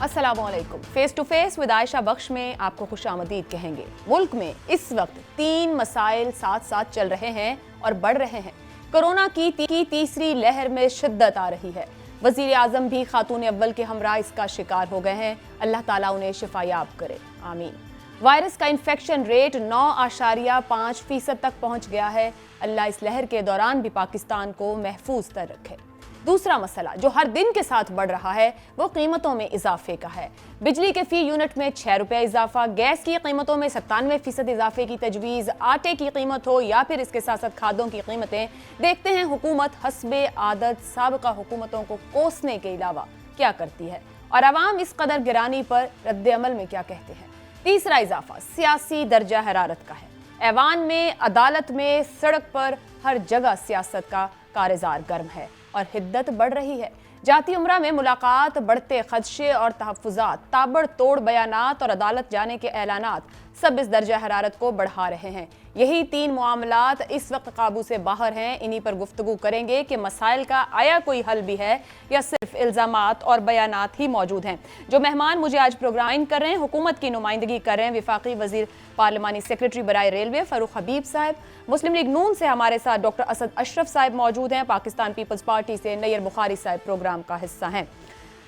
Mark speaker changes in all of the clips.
Speaker 1: अस्सलामुअलैकुम। Face to face with Ayesha Bakhsh में आपको खुशामदीद कहेंगे। मुल्क में इस वक्त 3 मसाइल साथ साथ चल रहे हैं और बढ़ रहे हैं। कोरोना की तीसरी लहर में शिद्दत आ रही है। वजीर आजम भी खातून अव्वल के हमरा इसका शिकार हो गए हैं। अल्लाह ताला उन्हें शिफायाब करे, आमीन। वायरस का इन्फेक्शन रेट 9.5% तक पहुंच गया है। अल्लाह इस लहर के दौरान भी पाकिस्तान को महफूज तर रखे। दूसरा मसला जो हर दिन के साथ बढ़ रहा है वो कीमतों में इजाफे का है। बिजली के फी यूनिट में 6 रुपये इजाफा, गैस की कीमतों में 97% इजाफे की तजवीज़, आटे की कीमत हो या फिर इसके साथ साथ खादों की कीमतें। देखते हैं हुकूमत हस्बे आदत साबिका हुकूमतों को कोसने के अलावा क्या करती है और आवाम इस कदर गिरानी पर रद्द अमल में क्या कहते हैं। तीसरा इजाफा सियासी दर्जा हरारत का है। ऐवान में, अदालत में, सड़क पर, हर जगह सियासत का कारज़ार गर्म है और हिद्दत बढ़ रही है। जाती उम्रा में मुलाकात, बढ़ते खदशे और तहफ़्फ़ुज़ात, ताबड़तोड़ बयानात और अदालत जाने के ऐलानात सब इस दर्जा हरारत को बढ़ा रहे हैं। यही 3 मामलात इस वक्त काबू से बाहर हैं। इन्हीं पर गुफ्तगू करेंगे कि मसाइल का आया कोई हल भी है या सिर्फ इल्ज़ामात और बयानात ही मौजूद हैं। जो मेहमान मुझे आज प्रोग्राम कर रहे हैं, हुकूमत की नुमाइंदगी कर रहे हैं वफाकी वज़ीर पार्लिमानी सेक्रेटरी बराए रेलवे फ़ारूक हबीब साहब। मुस्लिम लीग नून से हमारे साथ डॉक्टर असद अशरफ साहब मौजूद हैं। पाकिस्तान पीपल्स पार्टी से नैयर बुखारी साहब प्रोग्राम का हिस्सा हैं।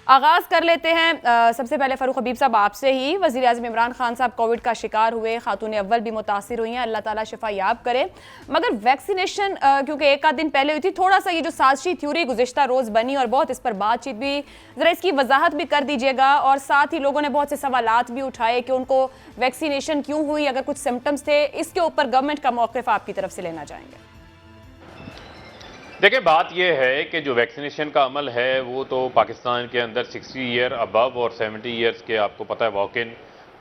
Speaker 1: आगाज़ कर लेते हैं सबसे पहले फ़ारूक हबीब साहब आपसे ही। वज़ीर आज़म इमरान खान साहब कोविड का शिकार हुए, खातून अव्वल भी मुतासिर हुई हैं, अल्लाह ताला शिफा याब करे। मगर वैक्सीनेशन क्योंकि एक आध दिन पहले हुई थी, थोड़ा सा ये जो साजिशी थ्योरी गुज़िश्ता रोज़ बनी और बहुत इस पर बातचीत भी, ज़रा इसकी वजाहत भी कर दीजिएगा। और साथ ही लोगों ने बहुत से सवालात भी उठाए कि उनको वैक्सीनेशन क्यों हुई, अगर कुछ सिम्टम्स थे, इसके ऊपर गवर्नमेंट का मौक़िफ़ आपकी तरफ से लेना चाहेंगे।
Speaker 2: देखिए, बात यह है कि जो वैक्सीनेशन का अमल है वो तो पाकिस्तान के अंदर 60 ईयर अबव और 70 ईयर्स के, आपको पता है, वॉक इन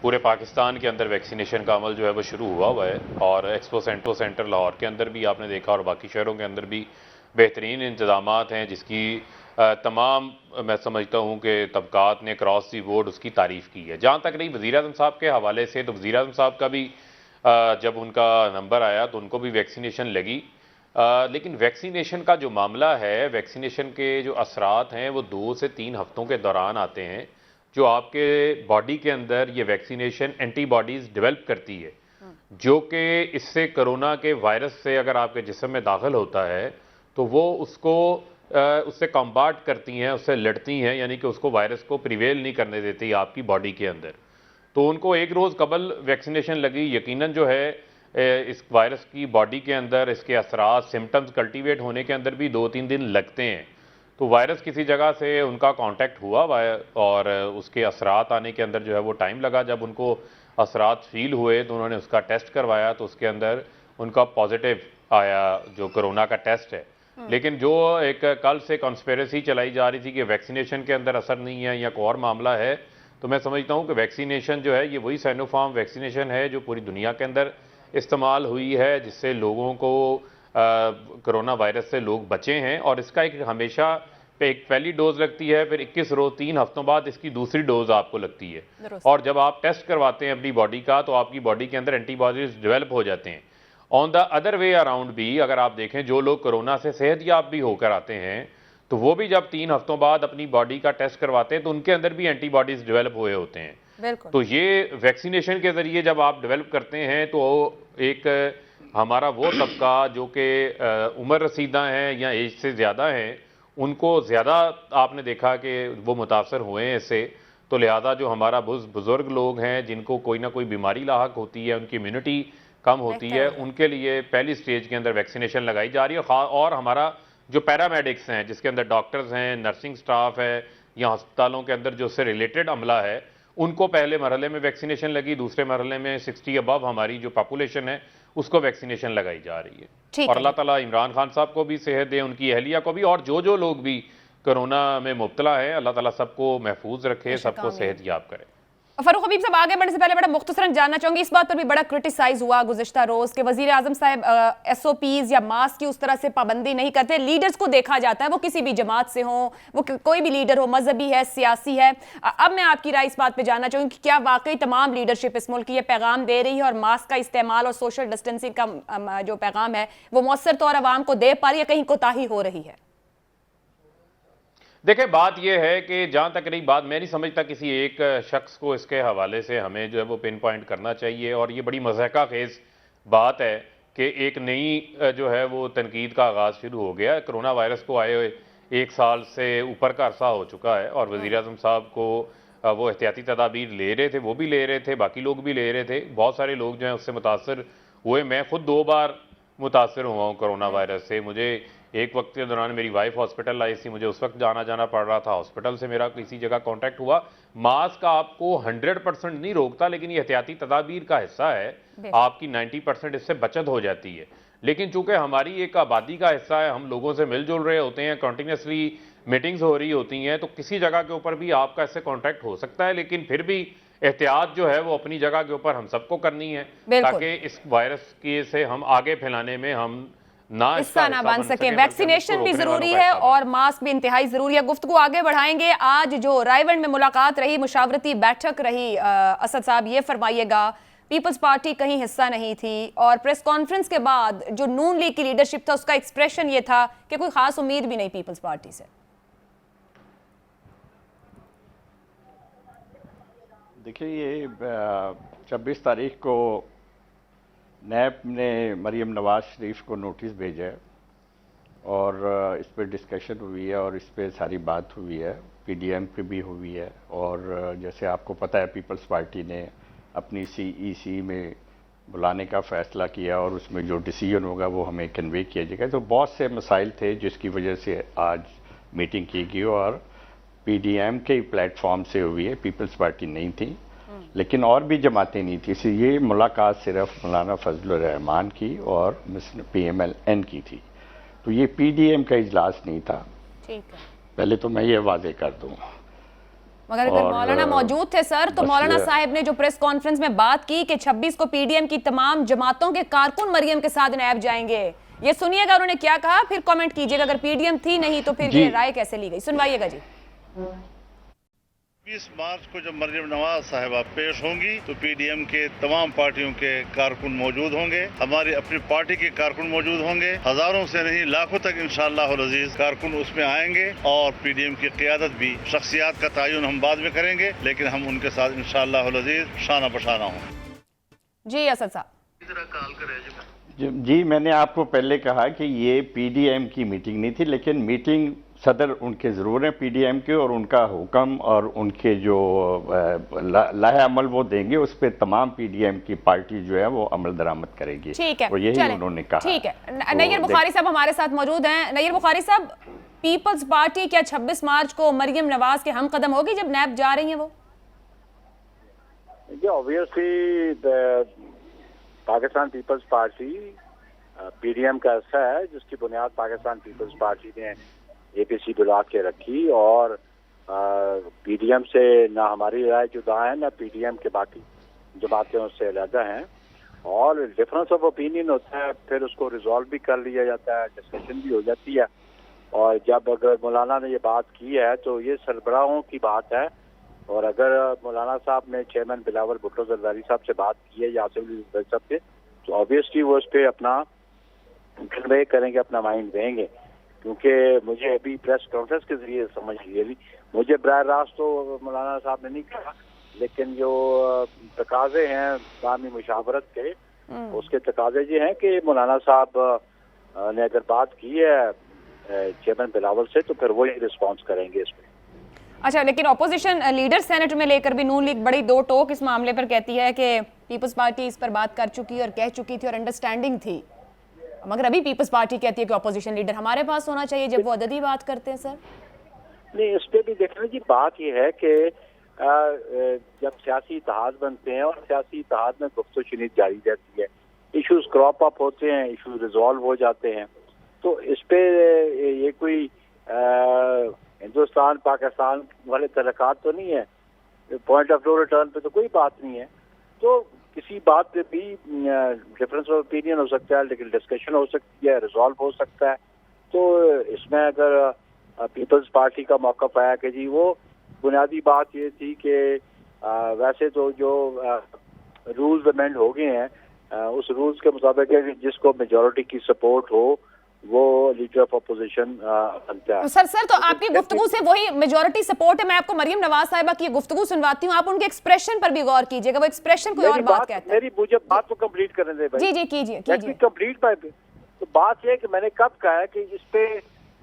Speaker 2: पूरे पाकिस्तान के अंदर वैक्सीनेशन का अमल जो है वो शुरू हुआ है। और एक्सपो सेंटर लाहौर के अंदर भी आपने देखा और बाकी शहरों के अंदर भी बेहतरीन इंतजामात हैं, जिसकी तमाम मैं समझता हूँ कि तबकात ने क्रॉस दी बोर्ड उसकी तारीफ़ की है। जहाँ तक रही वज़ीर आज़म साहब के हवाले से, तो वज़ीर आज़म साहब का भी जब उनका नंबर आया तो उनको भी वैक्सीनेशन लगी। लेकिन वैक्सीनेशन का जो मामला है, वैक्सीनेशन के जो असरात हैं वो 2 से 3 हफ्तों के दौरान आते हैं, जो आपके बॉडी के अंदर ये वैक्सीनेशन एंटीबॉडीज़ डेवलप करती है, जो कि इससे कोरोना के वायरस से अगर आपके जिस्म में दाखिल होता है तो वो उससे कॉम्बाट करती हैं, उससे लड़ती हैं, यानी कि उसको वायरस को प्रिवेल नहीं करने देती आपकी बॉडी के अंदर। तो उनको एक रोज़ कबल वैक्सीनेशन लगी। यकीनन जो है इस वायरस की बॉडी के अंदर इसके असरात, सिम्टम्स कल्टीवेट होने के अंदर भी 2-3 दिन लगते हैं। तो वायरस किसी जगह से उनका कांटेक्ट हुआ और उसके असरात आने के अंदर जो है वो टाइम लगा। जब उनको असरात फील हुए तो उन्होंने उसका टेस्ट करवाया तो उसके अंदर उनका पॉजिटिव आया, जो कोरोना का टेस्ट है। लेकिन जो एक कल से कॉन्स्पिरेसी चलाई जा रही थी कि वैक्सीनेशन के अंदर असर नहीं है या कोई और मामला है, तो मैं समझता हूँ कि वैक्सीनेशन जो है ये वही साइनोफार्म वैक्सीनेशन है जो पूरी दुनिया के अंदर इस्तेमाल हुई है, जिससे लोगों को कोरोना वायरस से लोग बचे हैं। और इसका एक हमेशा एक पहली डोज लगती है, फिर 21 रोज 3 हफ्तों बाद इसकी दूसरी डोज आपको लगती है। और जब आप टेस्ट करवाते हैं अपनी बॉडी का तो आपकी बॉडी के अंदर एंटीबॉडीज डेवलप हो जाते हैं। On the other way around भी अगर आप देखें, जो लोग कोरोना से सेहतयाब भी होकर आते हैं तो वो भी जब 3 हफ्तों बाद अपनी बॉडी का टेस्ट करवाते हैं तो उनके अंदर भी एंटीबॉडीज डेवलप हुए होते हैं। तो ये वैक्सीनेशन के जरिए जब आप डेवलप करते हैं तो एक हमारा वो तबका जो कि उम्र रसीदा हैं या एज से ज़्यादा हैं, उनको ज़्यादा आपने देखा कि वो मुतासर हुए हैं इससे। तो लिहाजा जो हमारा बुज़ुर्ग लोग हैं जिनको कोई ना कोई बीमारी लाहक होती है, उनकी इम्यूनिटी कम होती है, उनके लिए पहली स्टेज के अंदर वैक्सीनेशन लगाई जा रही है। और हमारा जो पैरामेडिक्स हैं, जिसके अंदर डॉक्टर्स हैं, नर्सिंग स्टाफ है या अस्पतालों के अंदर जो उससे रिलेटेड अमला है, उनको पहले मरहले में वैक्सीनेशन लगी, दूसरे मरहले में 60 अबव हमारी जो पॉपुलेशन है उसको वैक्सीनेशन लगाई जा रही है। और अल्लाह ताला इमरान खान साहब को भी सेहत दे, उनकी अहलिया को भी, और जो लोग भी कोरोना में मुब्तला है, अल्लाह ताला सबको महफूज रखे, सबको सेहत याब करे।
Speaker 1: फ़ारूक हबीब साहब, आगे बढ़ने से पहले बड़ा मुख्तसरन जानना चाहूंगी, इस बात पर भी बड़ा क्रिटिसाइज हुआ गुज़िश्ता रोज के वज़ीर आज़म साहब SOPs या मास्क की उस तरह से पाबंदी नहीं करते। लीडर्स को देखा जाता है, वो किसी भी जमात से हो, वो कोई भी लीडर हो, मजहबी है, सियासी है। अब मैं आपकी राय इस बात पर जानना चाहूँगी कि क्या वाकई तमाम लीडरशिप इस मुल्क की ये पैगाम दे रही है और मास्क का इस्तेमाल और सोशल डिस्टेंसिंग का जो पैगाम है वो मौसर तौर आवाम को दे पा रही है, कहीं कोताही हो रही है?
Speaker 2: देखिए, बात यह है कि जहां तक रही बात, मैं नहीं समझता किसी एक शख्स को इसके हवाले से हमें जो है वो पिन पॉइंट करना चाहिए। और ये बड़ी मज़हका खेज बात है कि एक नई जो है वो तनकीद का आगाज़ शुरू हो गया। कोरोना वायरस को आए हुए 1 साल से ऊपर का अरसा हो चुका है और वज़ीर आज़म साहब को वो एहतियाती तदाबीर ले रहे थे, वो भी ले रहे थे, बाकी लोग भी ले रहे थे। बहुत सारे लोग जो हैं उससे मुतासर हुए। मैं खुद 2 बार मुतासर हुआ हूँ कोरोना वायरस से। मुझे एक वक्त के दौरान मेरी वाइफ हॉस्पिटल आई थी, मुझे उस वक्त जाना पड़ रहा था, हॉस्पिटल से मेरा किसी जगह कांटेक्ट हुआ। मास्क आपको 100% नहीं रोकता, लेकिन ये एहतियाती तदाबीर का हिस्सा है, आपकी 90% इससे बचत हो जाती है। लेकिन चूंकि हमारी एक आबादी का हिस्सा है, हम लोगों से मिलजुल रहे होते हैं, कंटिन्यूसली मीटिंग्स हो रही होती हैं, तो किसी जगह के ऊपर भी आपका इससे कॉन्टैक्ट हो सकता है। लेकिन फिर भी एहतियात जो है वो अपनी जगह के ऊपर हम सबको करनी है, ताकि इस वायरस के से हम आगे फैलाने में हम
Speaker 1: हिस्सा ना बन सके। वैक्सीनेशन भी जरूरी है और मास्क भी इंतहाई जरूरी है। गुफ्तगू आगे बढ़ाएंगे। आज जो रायगढ़ में मुलाकात रही, मुशावरती बैठक रही, असद साहब ये फरमाइएगा, पीपल्स पार्टी कहीं हिस्सा नहीं थी और प्रेस कॉन्फ्रेंस के बाद जो नून लीग की लीडरशिप था उसका एक्सप्रेशन ये था कि कोई खास उम्मीद भी नहीं पीपल्स पार्टी से।
Speaker 3: देखिए, ये 26 तारीख को नैब ने मरीम नवाज शरीफ को नोटिस भेजा है और इस पर डिस्कशन हुई है और इस पर सारी बात हुई है, पीडीएम पे भी हुई है। और जैसे आपको पता है, पीपल्स पार्टी ने अपनी सीईसी में बुलाने का फ़ैसला किया और उसमें जो डिसीजन होगा वो हमें कन्वे किया जाएगा। तो बहुत से मसाइल थे जिसकी वजह से आज मीटिंग की गई और पीडीएम के प्लेटफॉर्म से हुई है, पीपल्स पार्टी नहीं थी, लेकिन और भी जमातें नहीं थी। इसलिए ये मुलाकात सिर्फ मौलाना फजलुर रहमान की और PMLN की थी। तो ये पीडीएम का इजलास नहीं था। ठीक है, पहले तो मैं ये वादे कर दूं।
Speaker 1: मगर अगर मौलाना मौजूद थे सर, तो मौलाना साहब ने जो प्रेस कॉन्फ्रेंस में बात की कि 26 को पीडीएम की तमाम जमातों के कारकुन मरियम के साथ नैब जाएंगे, ये सुनिएगा उन्होंने क्या कहा, फिर कमेंट कीजिएगा। अगर पीडीएम थी नहीं तो फिर ये राय कैसे ली गई, सुनवाइएगा जी।
Speaker 4: 20 मार्च को जब मरियम नवाज साहिबा पेश होंगी तो पीडीएम के तमाम पार्टियों के कारकुन मौजूद होंगे, हमारी अपनी पार्टी के कारकुन मौजूद होंगे। हजारों से नहीं लाखों तक इंशाअल्लाह अज़ीज कारकुन उसमें आएंगे और पीडीएम की क़ियादत भी, शख्सियात का तयन हम बाद में करेंगे, लेकिन हम उनके साथ इंशाअल्लाह अज़ीज शाना बशाना हों।
Speaker 1: जी असद साहब।
Speaker 3: जी, मैंने आपको पहले कहा कि ये पीडीएम की मीटिंग नहीं थी, लेकिन मीटिंग सदर उनके ज़रूर हैं पीडीएम के, और उनका हुक्म और उनके जो लाहे अमल वो देंगे, उस पर तमाम पीडीएम की पार्टी जो है वो अमल दरामद करेगी।
Speaker 1: ठीक है,
Speaker 3: और यही उन्होंने कहा।
Speaker 1: ठीक है, नैयर बुखारी साहब हमारे साथ मौजूद हैं। नैयर बुखारी साहब, पीपल्स पार्टी क्या 26 मार्च को मरियम नवाज के हम कदम होगी जब नैब जा रही है वो?
Speaker 5: ऑब्वियसली पाकिस्तान पीपल्स पार्टी पीडीएम का हिस्सा है, जिसकी बुनियाद पाकिस्तान पीपल्स पार्टी ने APC बुला के रखी और पीडीएम से ना हमारी राय जुदा है ना पीडीएम के बाकी जमातें उससे अलग हैं, और डिफरेंस ऑफ ओपिनियन होता है, फिर उसको रिजॉल्व भी कर लिया जाता है, डिस्कशन भी हो जाती है। और जब अगर मौलाना ने ये बात की है तो ये सरबराहों की बात है, और अगर मौलाना साहब ने चेयरमैन बिलावल भुट्टो जरदारी साहब से बात की है या आसिफ अली जरदारी साहब से, तो ऑब्वियसली वो उस पर अपना कन्वे करेंगे, अपना माइंड देंगे। क्योंकि मुझे अभी प्रेस कॉन्फ्रेंस के जरिए समझ ली, मुझे बराह रास्त तो मौलाना साहब ने नहीं कहा, लेकिन जो तकाजे हैं बामी मुशावरत के, उसके तकाजे ये हैं कि मौलाना साहब ने अगर बात की है चेयरमैन बिलावल से तो फिर वही रिस्पॉन्स करेंगे इस पर।
Speaker 1: अच्छा, लेकिन ऑपोजिशन लीडर सेनेट में लेकर भी नून लीग बड़ी दो टोक इस मामले पर कहती है कि पीपल्स पार्टी इस पर बात कर चुकी और कह चुकी थी और अंडरस्टैंडिंग थी, मगर अभी पीपल्स पार्टी कहती है कि ऑपोजिशन लीडर हमारे पास होना चाहिए जब वो अददी बात करते हैं। सर
Speaker 5: नहीं, इस पे भी देखना जी, बात ये है कि जब सियासी इत्तेहाद बनते हैं और सियासी इत्तेहाद में गुफ्तगू जारी रहती है, इश्यूज क्रॉप अप होते हैं, इश्यूज रिजॉल्व हो जाते हैं, तो इस पे ये कोई हिंदुस्तान पाकिस्तान वाले तलकात तो नहीं है, पॉइंट ऑफ नो रिटर्न पे तो कोई बात नहीं है। तो किसी बात पे भी डिफरेंस ऑफ ओपिनियन हो सकता है, लेकिन डिस्कशन हो सकती है, रिजॉल्व हो सकता है। तो इसमें अगर पीपल्स पार्टी का मौक़िफ़ आया कि जी वो बुनियादी बात ये थी कि वैसे तो जो रूल्स अमेंड हो गए हैं, उस रूल्स के मुताबिक है कि जिसको मेजॉरिटी की सपोर्ट हो वो लीडर लीडर ऑफ अपोजिशन बनता है।
Speaker 1: सर तो आपकी गुफ्तगू से वही मेजॉरिटी सपोर्ट है। मैं आपको मरियम नवाज साहिबा की गुफ्तगू सुनवाती हूँ, आप उनके एक्सप्रेशन पर भी गौर कीजिएगा, वो एक्सप्रेशन कोई और बात कहते हैं।
Speaker 5: मुझे बात को कंप्लीट करने दे भाई।
Speaker 1: जी कीजिए
Speaker 5: कंप्लीट बात। तो बात यह है कि मैंने कब कहा है कि इस पे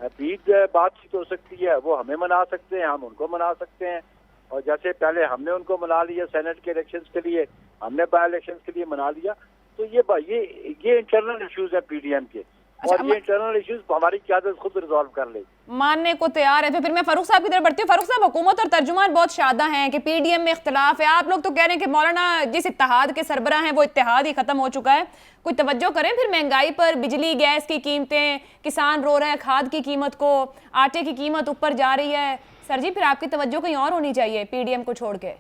Speaker 5: बातचीत हो सकती है, वो हमें मना सकते हैं, हम उनको मना सकते हैं। और जैसे पहले हमने उनको मना लिया सेनेट के इलेक्शंस के लिए, हमने बाई इलेक्शंस के लिए मना लिया, तो ये इंटरनल इश्यूज है पीडीएम के, और ये इंटरनल इश्यूज हमारी क़यादत खुद रिजॉल्व कर ले।
Speaker 1: मानने को तैयार है। तो फिर मैं फारूक साहब की तरफ बढ़ती हूँ। फारूक साहब, हुकूमत और तर्जुमान बहुत शादा हैं कि पीडीएम में इख्तलाफ है। आप लोग तो कह रहे हैं कि मौलाना जिस इत्तेहाद के सरबराह हैं वो इत्तेहाद ही खत्म हो चुका है। कोई तवज्जो करें फिर महंगाई पर, बिजली गैस की कीमतें, किसान रो रहे हैं खाद की कीमत को, आटे की कीमत ऊपर जा रही है। सर जी फिर आपकी तवज्जो कहीं और होनी चाहिए पीडीएम को छोड़ के।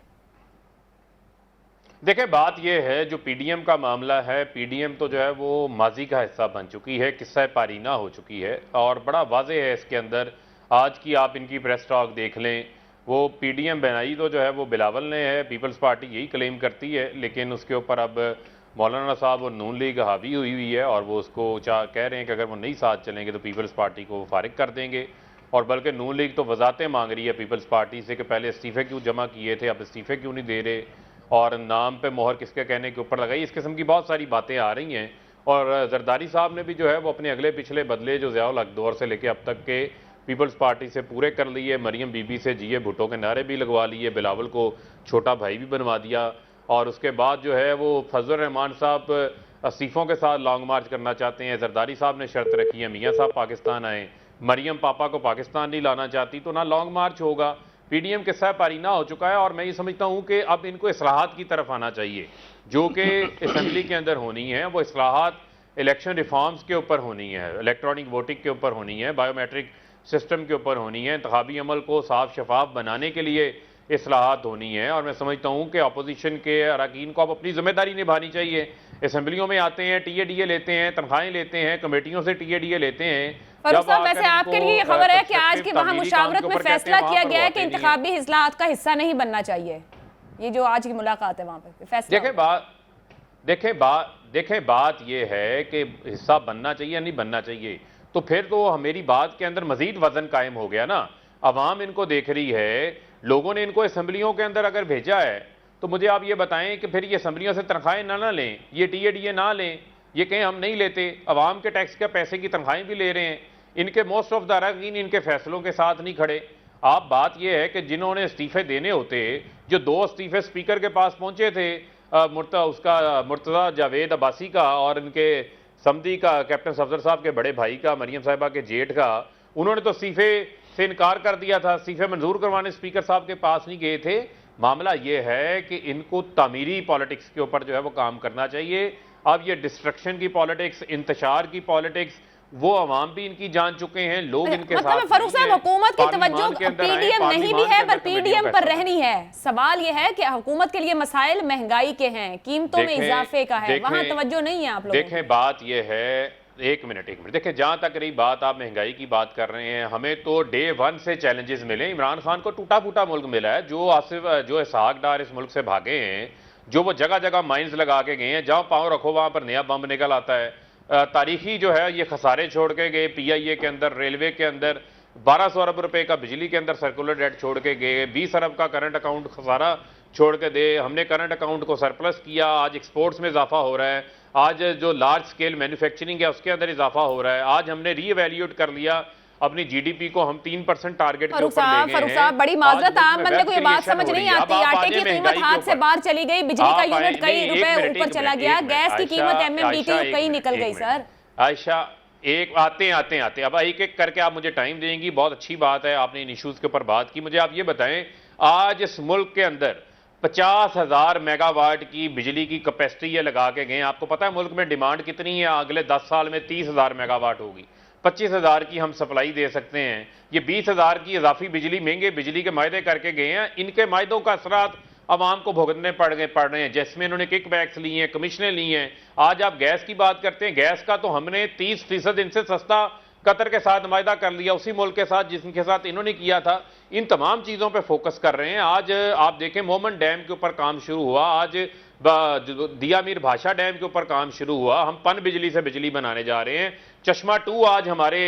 Speaker 2: देखिए बात यह है, जो पीडीएम का मामला है, पीडीएम तो जो है वो माजी का हिस्सा बन चुकी है, किस्सा पारीना हो चुकी है, और बड़ा वाज़ेह है इसके अंदर। आज की आप इनकी प्रेस टॉक देख लें, वो पीडीएम बनाई तो जो है वो बिलावल ने है, पीपल्स पार्टी यही क्लेम करती है, लेकिन उसके ऊपर अब मौलाना साहब और नून लीग हावी हुई है, और वो उसको कह रहे हैं कि अगर वो नहीं साथ चलेंगे तो पीपल्स पार्टी को फारिग कर देंगे। और बल्कि नून लीग तो वजाहतें मांग रही है पीपल्स पार्टी से कि पहले इस्तीफ़े क्यों जमा किए थे, अब इस्तीफ़े क्यों नहीं दे रहे, और नाम पे मोहर किसके कहने के ऊपर लगाई। इस किस्म की बहुत सारी बातें आ रही हैं। और जरदारी साहब ने भी जो है वो अपने अगले पिछले बदले जो ज़ियाउल हक दौर से लेके अब तक के पीपल्स पार्टी से पूरे कर लिए। मरियम बीबी से जीए भुट्टो के नारे भी लगवा लिए, बिलावल को छोटा भाई भी बनवा दिया, और उसके बाद जो है वो फजल रहमान साहब इस्तीफ़ों के साथ लॉन्ग मार्च करना चाहते हैं। जरदारी साहब ने शर्त रखी है मियाँ साहब पाकिस्तान आए, मरियम पापा को पाकिस्तान नहीं लाना चाहती, तो ना लॉन्ग मार्च होगा। पीडीएम किस्सा पारीना हो चुका है, और मैं ये समझता हूँ कि अब इनको इस्लाहात की तरफ आना चाहिए, जो कि असम्बली के अंदर होनी है। वो इस्लाहात इलेक्शन रिफॉर्म्स के ऊपर होनी है, इलेक्ट्रॉनिक वोटिंग के ऊपर होनी है, बायोमेट्रिक सिस्टम के ऊपर होनी है, इंतखाबी अमल को साफ शफाफ बनाने के लिए इस्लाहात होनी है। और मैं समझता हूँ कि अपोजिशन के अरकान को अब अपनी जिम्मेदारी निभानी चाहिए। असम्बलियों में आते हैं, टीएडीए लेते हैं, तनख्वाहें लेते हैं, कमेटियों से टीएडीए लेते हैं।
Speaker 1: फारूक साहब, वैसे आपके लिए ये खबर है कि आज की वहाँ मुशावरत में फैसला किया गया है कि इंतखाबी इस्लाहात का हिस्सा नहीं बनना चाहिए। ये जो आज की मुलाकात है वहाँ पे फैसला।
Speaker 2: देखें बात ये है कि हिस्सा बनना चाहिए या नहीं बनना चाहिए, तो फिर तो मेरी बात के अंदर मजीद वजन कायम हो गया ना। अवाम इनको देख रही है, लोगों ने इनको असम्बलियों के अंदर अगर भेजा है, तो मुझे आप ये बताएं कि फिर ये असम्बलियों से तनख्वाहें ना लें, ये टीएडीए ना लें, ये कहें हम नहीं लेते, अवाम के टैक्स के पैसे की तनख्वाहें भी ले रहे हैं, इनके मोस्ट ऑफ द अरकान इनके फैसलों के साथ नहीं खड़े। आप बात यह है कि जिन्होंने इस्तीफे देने होते, जो 2 इस्तीफे स्पीकर के पास पहुंचे थे, मुर्तज़ा जावेद अब्बासी का और इनके समदी का, कैप्टन सफदर साहब के बड़े भाई का, मरियम साहिबा के जेठ का, उन्होंने तो इस्तीफे से इनकार कर दिया था, इस्तीफे मंजूर करवाने स्पीकर साहब के पास नहीं गए थे। मामला यह है कि इनको तामीरी पॉलिटिक्स के ऊपर जो है वो काम करना चाहिए। अब ये डिस्ट्रक्शन की पॉलिटिक्स, इंतशार की पॉलिटिक्स, वो अवाम भी इनकी जान चुके हैं, लोग इनके साथ।
Speaker 1: फारूक साहब, हुकूमत की तवज्जो पीडीएम नहीं भी है पर पीडीएम पर रहनी है। सवाल यह है कि हुकूमत के लिए मसाइल महंगाई के हैं, कीमतों में इजाफे का है, वहां तवज्जो नहीं है आप लोगों।
Speaker 2: देखें बात यह है, एक मिनट देखें, जहां तक रही बात आप महंगाई की बात कर रहे हैं, हमें तो डे 1 से चैलेंजेस मिले। इमरान खान को टूटा फूटा मुल्क मिला है, जो इसहाक डार इस मुल्क से भागे हैं, जो वो जगह जगह माइंस लगा के गए हैं, जहां पांव रखो वहां पर नया बम निकल आता है। तारीखी जो है ये खसारे छोड़ के गए, पीआईए के अंदर, रेलवे के अंदर 1200 अरब रुपए का बिजली के अंदर सर्कुलर डेट छोड़ के गए, 20 अरब का करंट अकाउंट खसारा छोड़ के दे, हमने करंट अकाउंट को सरप्लस किया, आज एक्सपोर्ट्स में इजाफा हो रहा है, आज जो लार्ज स्केल मैन्युफैक्चरिंग है उसके अंदर इजाफा हो रहा है, आज हमने रीवैल्यूएट कर लिया अपनी जीडीपी को, हम 3% टारगेट के ऊपर ले गए हैं।
Speaker 1: फारूक साहब, बड़ी माजरत, आम बंदे को ये बात समझ नहीं आती। आटे की कीमत हाथ से बाहर चली गई, बिजली का यूनिट कई रुपए ऊपर चला गया, गैस की कीमत एमएमडीटी कहीं निकल गई। सर
Speaker 2: आयशा, एक आते अब एक एक करके आप मुझे टाइम देंगी, बहुत अच्छी बात है, आपने इन इश्यूज के ऊपर बात की। मुझे आप ये बताएं, आज इस मुल्क के अंदर 50,000 मेगावाट की बिजली की कैपेसिटी ये लगा के गए। आपको पता है मुल्क में डिमांड कितनी है? अगले 10 साल में 30,000 मेगावाट होगी, 25,000 की हम सप्लाई दे सकते हैं। ये 20,000 की इजाफी बिजली, महंगे बिजली के मायदे करके गए हैं। इनके मायदों का असरात अवाम को भुगतने पड़ रहे हैं, जिसमें इन्होंने किक बैक्स ली हैं, कमीशनें ली हैं। आज आप गैस की बात करते हैं, गैस का तो हमने 30% इनसे सस्ता कतर के साथ मायदा कर लिया, उसी मुल्क के साथ जिनके साथ इन्होंने किया था। इन तमाम चीज़ों पे फोकस कर रहे हैं। आज आप देखें मोमन डैम के ऊपर काम शुरू हुआ, आज दिया मीर भाषा डैम के ऊपर काम शुरू हुआ, हम पन बिजली से बिजली बनाने जा रहे हैं। चश्मा 2 आज हमारे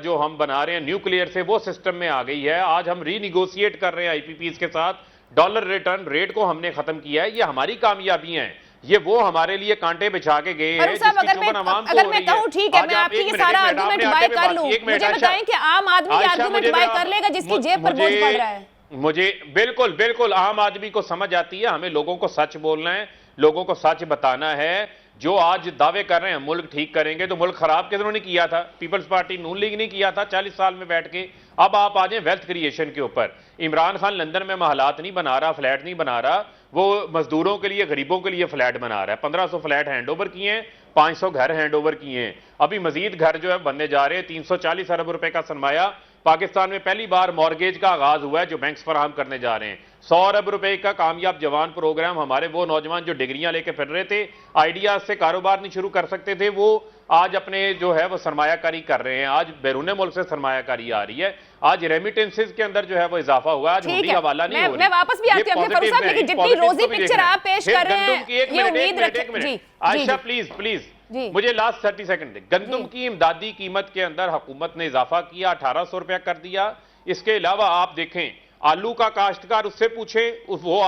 Speaker 2: जो हम बना रहे हैं न्यूक्लियर से, वो सिस्टम में आ गई है। आज हम रीनिगोशिएट कर रहे हैं आईपीपीज के साथ, डॉलर रिटर्न रेट को हमने खत्म किया है। ये हमारी कामयाबी है, ये वो हमारे लिए कांटे बिछा के गए हैं।
Speaker 1: अगर मैं कहूं ठीक है, मैं आपकी ये सारा आर्गुमेंट बाय कर लूं, मुझे बताएं कि आम आदमी ये आर्गुमेंट बाय कर लेगा जिसकी जेब पर बोझ पड़ रहा है?
Speaker 2: मुझे बिल्कुल आम आदमी को समझ आती है। हमें लोगों को सच बोलना है, लोगों को सच बताना है। जो आज दावे कर रहे हैं मुल्क ठीक करेंगे, तो मुल्क खराब किसने नहीं किया था? पीपल्स पार्टी नून लीग नहीं किया था 40 साल में बैठ के। अब आप आ जाए वेल्थ क्रिएशन के ऊपर। इमरान खान लंदन में महलात नहीं बना रहा, फ्लैट नहीं बना रहा, वो मजदूरों के लिए, गरीबों के लिए फ्लैट बना रहा है। 1500 फ्लैट हैंड ओवर किए हैं, 500 घर हैंड ओवर किए हैं। अभी मजीद घर जो है बनने जा रहे हैं। 340 अरब रुपए का सरमाया पाकिस्तान में पहली बार मॉर्गेज का आगाज हुआ है जो बैंक्स फराहम करने जा रहे हैं। 100 अरब रुपए का कामयाब जवान प्रोग्राम। हमारे वो नौजवान जो डिग्रियां लेके फिर रहे थे, आइडियाज से कारोबार नहीं शुरू कर सकते थे, वो आज अपने जो है वो सरमायाकारी कर रहे हैं। आज बैरून मुल्क से सरमायाकारी आ रही है। आज रेमिटेंसेज के अंदर जो है वो इजाफा हुआ। आज हुंडी हवाला नहीं हो रही।
Speaker 1: मैं वापस भी आती हूं अपने फारूक साहब, लेकिन जितनी रोजी पिक्चर आप पेश कर रहे हैं, ये उम्मीद रखें। जी
Speaker 2: आयशा प्लीज मुझे लास्ट 30 सेकंड दे। गंदम की इमदादी कीमत के अंदर हुकूमत ने इजाफा किया, 1800 रुपया कर दिया। इसके अलावा आप देखें, आलू का काश्तकार, उससे पूछे, वो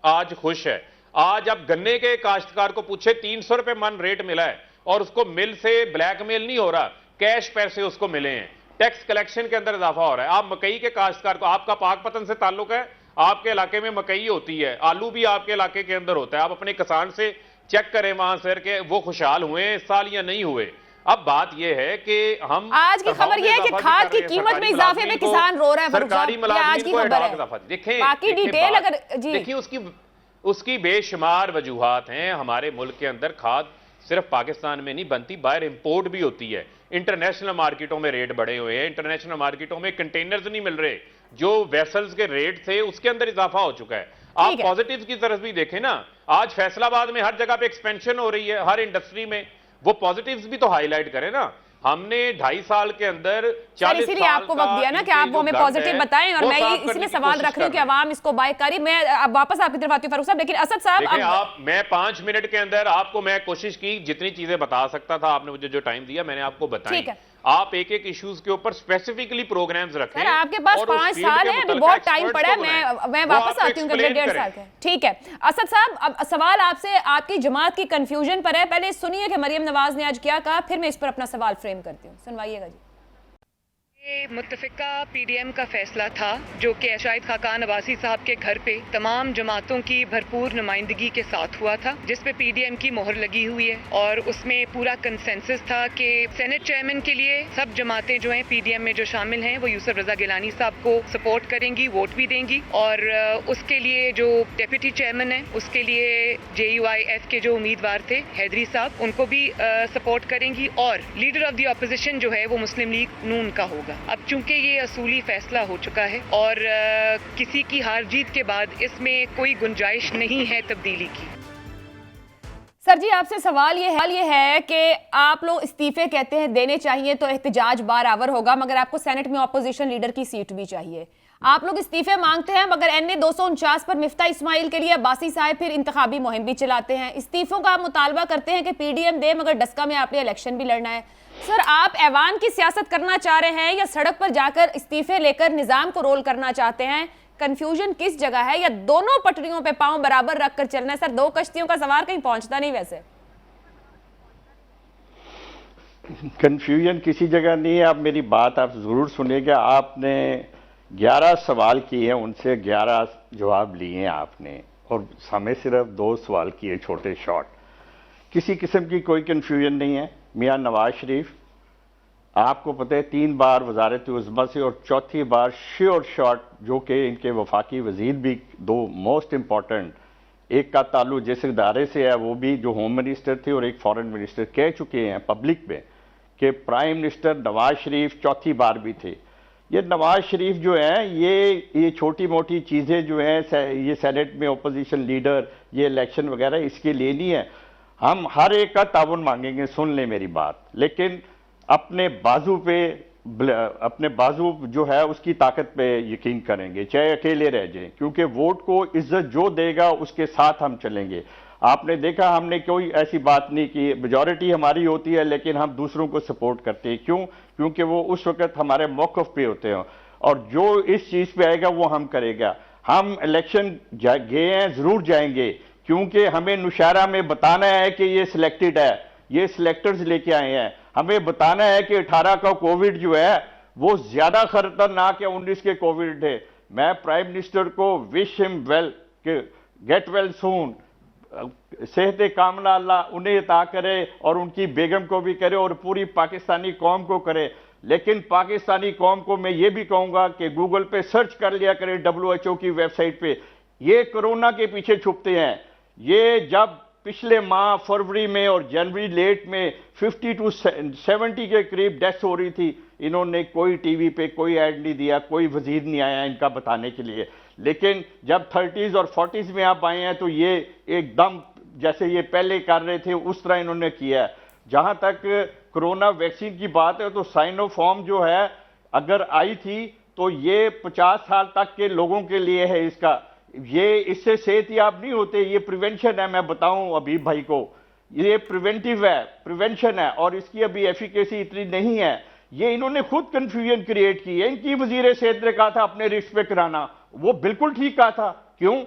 Speaker 2: आज खुश है। आज अब गन्ने के काश्तकार को पूछे, 300 रुपए मन रेट मिला है और उसको मिल से ब्लैकमेल नहीं हो रहा, कैश पैसे उसको मिले हैं। टैक्स कलेक्शन के अंदर इजाफा हो रहा है। आप मकई के काश्तकार को, आपका पाकपतन से ताल्लुक है, आपके इलाके में मकई होती है, आलू भी आपके इलाके के अंदर होता है। आप अपने किसान से चेक करें वहां से कि वो खुशहाल हुए इस साल या नहीं हुए। अब बात यह है कि हम
Speaker 1: आज की खबर यह है कि खाद की कीमत में इजाफे में किसान रो रहा है।
Speaker 2: सरकारी
Speaker 1: आज की खबर है।
Speaker 2: देखें
Speaker 1: बाकी डिटेल अगर
Speaker 2: देखिए, उसकी बेशुमार वजूहात हैं। हमारे मुल्क के अंदर खाद सिर्फ पाकिस्तान में नहीं बनती, बाहर इंपोर्ट भी होती है। इंटरनेशनल मार्केटों में रेट बढ़े हुए हैं, इंटरनेशनल मार्केटों में कंटेनर्स नहीं मिल रहे, जो वेसल्स के रेट थे उसके अंदर इजाफा हो चुका है। आप पॉजिटिव की तरफ भी देखें ना, आज फैसलाबाद में हर जगह पे एक्सपेंशन हो रही है, हर इंडस्ट्री में, वो पॉजिटिव्स भी तो हाईलाइट करें ना। हमने 2.5 साल के अंदर 40
Speaker 1: इसीलिए आपको वक्त दिया ना कि आप वो हमें पॉजिटिव बताएं, और मैं इसलिए सवाल रख रही हूं कि अवाम इसको बाय करी। मैं अब वापस आपकी तरफ आती हूं फारूक साहब, लेकिन असद साहब
Speaker 2: मैं 5 मिनट के अंदर आपको मैं कोशिश की जितनी चीजें बता सकता था, आपने मुझे जो टाइम दिया मैंने आपको बताई। आप एक एक इश्यूज के ऊपर स्पेसिफिकली प्रोग्राम्स रखें।
Speaker 1: सर आपके पास 5 साल है, अभी बहुत टाइम पड़ा है। मैं वापस आती हूँ अगले 1.5 साल के। ठीक है असद साहब, अब सवाल आपसे आपकी जमात की कंफ्यूजन पर है। पहले सुनिए कि मरियम नवाज ने आज क्या कहा, फिर मैं इस पर अपना सवाल फ्रेम करती हूँ। सुनवाइएगा जी।
Speaker 6: मुत्तफिका पीडीएम का फैसला था जो कि शाहिद खाकान अब्बासी साहब के घर पे तमाम जमातों की भरपूर नुमाइंदगी के साथ हुआ था, जिस पे पीडीएम की मोहर लगी हुई है। और उसमें पूरा कंसेंसस था कि सेनेट चेयरमैन के लिए सब जमातें जो हैं पीडीएम में जो शामिल हैं वो यूसुफ रजा गिलानी साहब को सपोर्ट करेंगी, वोट भी देंगी। और उसके लिए जो डेप्यूटी चेयरमैन है उसके लिए JUIF के जो उम्मीदवार थे हैदरी साहब, उनको भी सपोर्ट करेंगी। और लीडर ऑफ द अपोजिशन जो है वो मुस्लिम लीग नून का होगा। अब चूंकि ये असूली फैसला हो चुका है और किसी की हार जीत के बाद इसमें कोई गुंजाइश नहीं है तब्दीली की।
Speaker 1: सर जी आपसे सवाल ये है कि आप लोग इस्तीफे कहते हैं देने चाहिए तो एहतजाज बार-आवर होगा, मगर आपको सेनेट में ऑपोजिशन लीडर की सीट भी चाहिए। आप लोग इस्तीफे मांगते हैं, मगर NA 249 पर मिफ्ता इस्माइल के लिए अब्बासी साहब फिर इंतखाबी मुहिम भी चलाते हैं। इस्तीफों का आप मुतालबा करते हैं कि PDM दे, मगर डस्का में आपने इलेक्शन भी लड़ना है। सर आप ऐवान की सियासत करना चाह रहे हैं या सड़क पर जाकर इस्तीफे लेकर निजाम को रोल करना चाहते हैं? कंफ्यूजन किस जगह है, या दोनों पटरियों पे पांव बराबर रखकर चलना है? सर 2 कश्तियों का सवार कहीं पहुंचता नहीं। वैसे
Speaker 3: कंफ्यूजन किसी जगह नहीं है। आप मेरी बात आप जरूर सुनिएगा। आपने 11 सवाल किए हैं, उनसे 11 जवाब लिए हैं आपने, और हमें सिर्फ 2 सवाल किए छोटे शॉर्ट। किसी किस्म की कोई कंफ्यूजन नहीं है। मियां नवाज शरीफ आपको पता है 3 बार वजारत उज़्मा से और 4थी बार श्योर शॉट, जो कि इनके वफाकी वजीर भी 2 मोस्ट इम्पॉर्टेंट, एक का ताल्लुक जिस इदारे से है वो भी जो होम मिनिस्टर थे और एक फॉरेन मिनिस्टर, कह चुके हैं पब्लिक में कि प्राइम मिनिस्टर नवाज शरीफ 4थी बार भी थे। ये नवाज शरीफ जो है ये छोटी मोटी चीज़ें जो हैं, ये सेनेट में ओपोजिशन लीडर, ये इलेक्शन वगैरह इसके लिए नहीं है। हम हर एक का ताउन मांगेंगे, सुन ले मेरी बात, लेकिन अपने बाजू जो है उसकी ताकत पे यकीन करेंगे, चाहे अकेले रह जाएं, क्योंकि वोट को इज्जत जो देगा उसके साथ हम चलेंगे। आपने देखा हमने कोई ऐसी बात नहीं की, मेजॉरिटी हमारी होती है लेकिन हम दूसरों को सपोर्ट करते हैं। क्यों? क्योंकि वो उस वक्त हमारे मौक़िफ़ पे होते हैं और जो इस चीज़ पे आएगा वो हम करेगा। हम इलेक्शन गए हैं, ज़रूर जाएंगे, क्योंकि हमें नौशहरा में बताना है कि ये सिलेक्टेड है, ये सिलेक्टर्स लेके आए हैं। हमें बताना है कि 18 का कोविड जो है वो ज़्यादा खतरनाक है 19 के कोविड है। मैं प्राइम मिनिस्टर को wish him well, get well soon, सेहत कामना अल्लाह उन्हें अता करे और उनकी बेगम को भी करे और पूरी पाकिस्तानी कौम को करे। लेकिन पाकिस्तानी कौम को मैं ये भी कहूँगा कि गूगल पे सर्च कर लिया करें, WHO की वेबसाइट पे, ये कोरोना के पीछे छुपते हैं। ये जब पिछले माह फरवरी में और जनवरी लेट में 50 to 70 के करीब डेथ्स हो रही थी, इन्होंने कोई टीवी पे कोई ऐड नहीं दिया, कोई वजीर नहीं आया इनका बताने के लिए। लेकिन जब 30s और 40s में आप आए हैं तो ये एकदम जैसे ये पहले कर रहे थे उस तरह इन्होंने किया है। जहां तक कोरोना वैक्सीन की बात है तो साइनोफार्म जो है अगर आई थी तो ये 50 साल तक के लोगों के लिए है। इसका ये इससे सेहतयाब नहीं होते, ये प्रिवेंशन है। मैं बताऊं अभी भाई को, ये प्रिवेंटिव है, प्रिवेंशन है और इसकी अभी एफिकेसी इतनी नहीं है। ये इन्होंने खुद कंफ्यूजन क्रिएट की है। इनकी वजीर सेहत ने कहा था अपने रिस्क पे कराना, वो बिल्कुल ठीक कहा था। क्यों?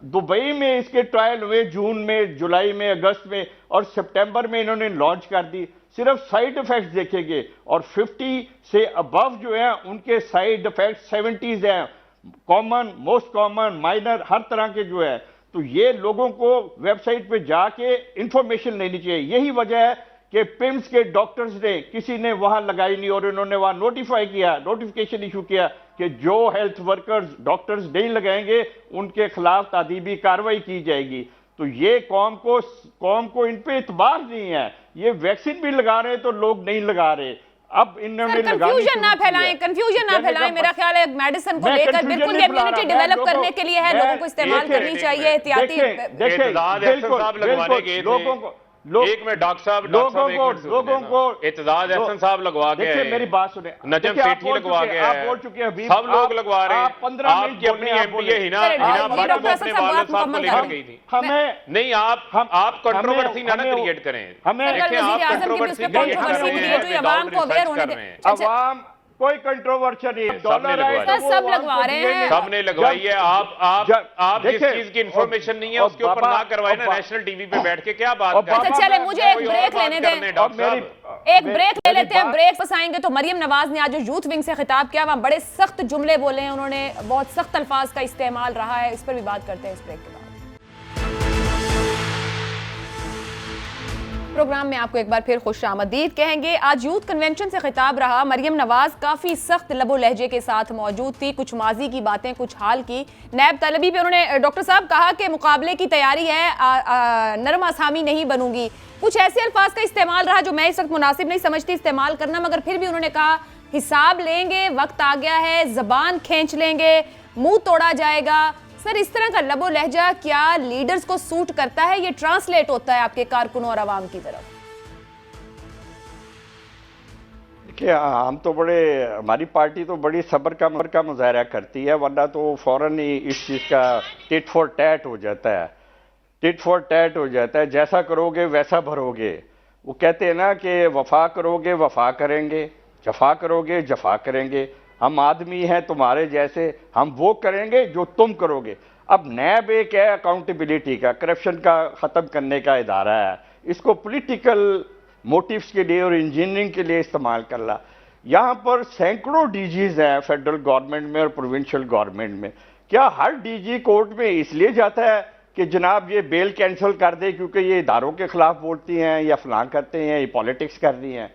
Speaker 3: दुबई में इसके ट्रायल हुए जून में, जुलाई में, अगस्त में और सितंबर में इन्होंने लॉन्च कर दी। सिर्फ साइड इफेक्ट्स देखेंगे और 50 से अबव जो है उनके साइड इफेक्ट्स 70s हैं, कॉमन, मोस्ट कॉमन, माइनर, हर तरह के जो है। तो ये लोगों को वेबसाइट पे जाके इंफॉर्मेशन लेनी चाहिए। यही वजह है कि पिम्स के डॉक्टर्स ने किसी ने वहां लगाई नहीं और इन्होंने वहां नोटिफाई किया, नोटिफिकेशन इशू किया कि जो हेल्थ वर्कर्स डॉक्टर्स नहीं लगाएंगे उनके खिलाफ तादीबी कार्रवाई की जाएगी। तो ये कौम को इन पे इतबार नहीं है। ये वैक्सीन भी लगा रहे हैं तो लोग नहीं लगा रहे। अब इन्होंने
Speaker 1: कंफ्यूजन ना फैलाएं, मेरा ख्याल है मेडिसिन को लेकर बिल्कुल इम्यूनिटी डेवलप करने के लिए है, लोगों को इस्तेमाल करनी चाहिए एहतियाती।
Speaker 3: लोगों को
Speaker 2: एक में डॉक्टर साहब
Speaker 3: लोगों को
Speaker 2: एतजाज अहसन साहब लगवा के,
Speaker 3: मेरी बात सुने,
Speaker 2: नजम सेठी लगवा के, आप बोल चुके हैं, सब लोग लगवा रहे हैं। 15 आपकी अपनी एमपीए हिना भट्ट को अपने वालिद साहब को लेकर गई थी।
Speaker 3: हमें
Speaker 2: नहीं, आप कंट्रोवर्सी ना क्रिएट करें।
Speaker 3: देखिए
Speaker 2: आप कंट्रोवर्सी
Speaker 3: अवाम कोई कंट्रोवर्सी नहीं, डॉलर
Speaker 1: सब लगवा रहे हैं,
Speaker 2: सबने लगवाई है। आप जिस चीज की इंफॉर्मेशन नहीं है उसके ऊपर ना करवाए ना नेशनल टीवी पे बैठ के, क्या बात कर रहे हैं?
Speaker 1: चले मुझे एक ब्रेक लेने दें, एक ब्रेक ले लेते हैं। ब्रेक पर आएंगे तो मरियम नवाज ने आज जो यूथ विंग से खिताब किया वहां बड़े सख्त जुमले बोले हैं उन्होंने, बहुत सख्त अल्फाज का इस्तेमाल रहा है, इस पर भी बात करते हैं इस ब्रेक के बाद। प्रोग्राम में आपको एक बार फिर खुशामदीद कहेंगे। आज यूथ कन्वेंशन से खिताब रहा। मरियम नवाज काफ़ी सख्त लबो लहजे के साथ मौजूद थी, कुछ माजी की बातें, कुछ हाल की। नैब तलबी पे उन्होंने डॉक्टर साहब कहा कि मुकाबले की तैयारी है, नरम आसामी नहीं बनूंगी। कुछ ऐसे अल्फाज का इस्तेमाल रहा जो मैं इस वक्त मुनासिब नहीं समझती इस्तेमाल करना, मगर फिर भी उन्होंने कहा हिसाब लेंगे, वक्त आ गया है, जबान खींच लेंगे, मुंह तोड़ा जाएगा। सर, इस तरह का लबो लहजा क्या लीडर्स को सूट करता है? ये ट्रांसलेट होता है आपके कारकुनों और आवाम की तरफ?
Speaker 3: देखिए, हम तो हमारी पार्टी तो बड़ी सब्र का मुजाहरा करती है, वरना तो फौरन ही इस चीज़ का टिट फॉर टैट हो जाता है। टिट फॉर टैट हो जाता है, जैसा करोगे वैसा भरोगे। वो कहते हैं ना कि वफा करोगे वफा करेंगे, जफा करोगे जफा करेंगे। हम आदमी हैं तुम्हारे जैसे, हम वो करेंगे जो तुम करोगे। अब नैब एक है अकाउंटेबिलिटी का, करप्शन का ख़त्म करने का इदारा है, इसको पॉलिटिकल मोटिव्स के लिए और इंजीनियरिंग के लिए इस्तेमाल कर ला। यहाँ पर सैकड़ों डीजीज हैं फेडरल गवर्नमेंट में और प्रोविंशियल गवर्नमेंट में। क्या हर डीजी कोर्ट में इसलिए जाता है कि जनाब ये बेल कैंसिल कर दे क्योंकि ये इदारों के खिलाफ बोलती हैं या फलां करते हैं, ये पॉलिटिक्स कर रही हैं?